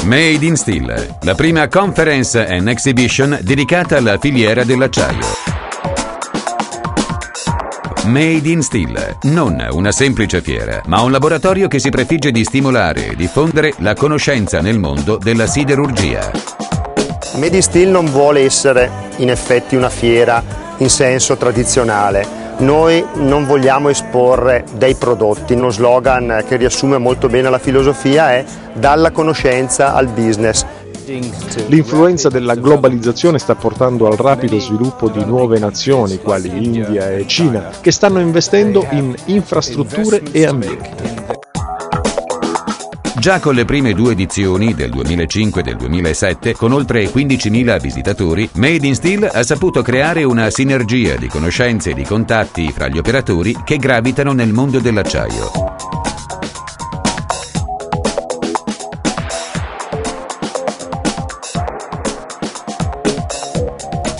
Made in Steel, la prima conference and exhibition dedicata alla filiera dell'acciaio. Made in Steel, non una semplice fiera, ma un laboratorio che si prefigge di stimolare e diffondere la conoscenza nel mondo della siderurgia. Made in Steel non vuole essere in effetti una fiera in senso tradizionale. Noi non vogliamo esporre dei prodotti, uno slogan che riassume molto bene la filosofia è dalla conoscenza al business. L'influenza della globalizzazione sta portando al rapido sviluppo di nuove nazioni quali India e Cina che stanno investendo in infrastrutture e ambienti. Già con le prime due edizioni del 2005 e del 2007, con oltre 15.000 visitatori, Made in Steel ha saputo creare una sinergia di conoscenze e di contatti fra gli operatori che gravitano nel mondo dell'acciaio.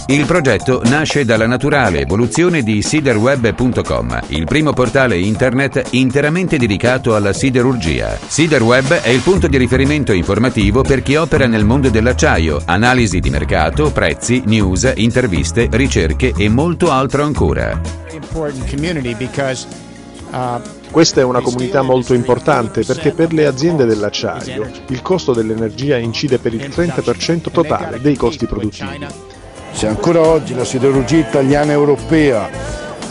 Il progetto nasce dalla naturale evoluzione di Siderweb.com, il primo portale internet interamente dedicato alla siderurgia. Siderweb è il punto di riferimento informativo per chi opera nel mondo dell'acciaio, analisi di mercato, prezzi, news, interviste, ricerche e molto altro ancora. Questa è una comunità molto importante perché per le aziende dell'acciaio il costo dell'energia incide per il 30% totale dei costi produttivi. Se ancora oggi la siderurgia italiana e europea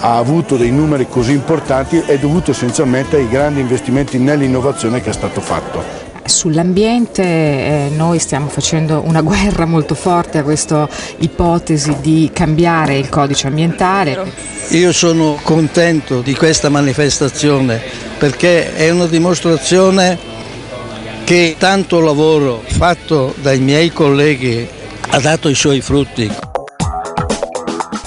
ha avuto dei numeri così importanti è dovuto essenzialmente ai grandi investimenti nell'innovazione che è stato fatto. Sull'ambiente noi stiamo facendo una guerra molto forte a questa ipotesi di cambiare il codice ambientale. Io sono contento di questa manifestazione perché è una dimostrazione che tanto lavoro fatto dai miei colleghi ha dato i suoi frutti.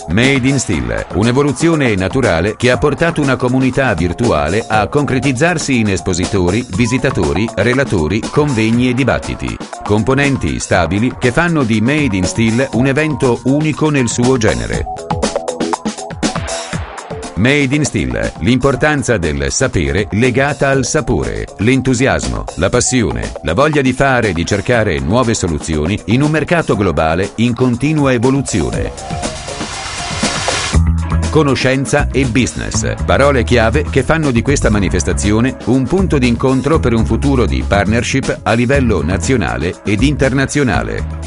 Made in Steel, un'evoluzione naturale che ha portato una comunità virtuale a concretizzarsi in espositori, visitatori, relatori, convegni e dibattiti. Componenti stabili che fanno di Made in Steel un evento unico nel suo genere. Made in Steel, l'importanza del sapere legata al sapore, l'entusiasmo, la passione, la voglia di fare e di cercare nuove soluzioni in un mercato globale in continua evoluzione. Conoscenza e business, parole chiave che fanno di questa manifestazione un punto d'incontro per un futuro di partnership a livello nazionale ed internazionale.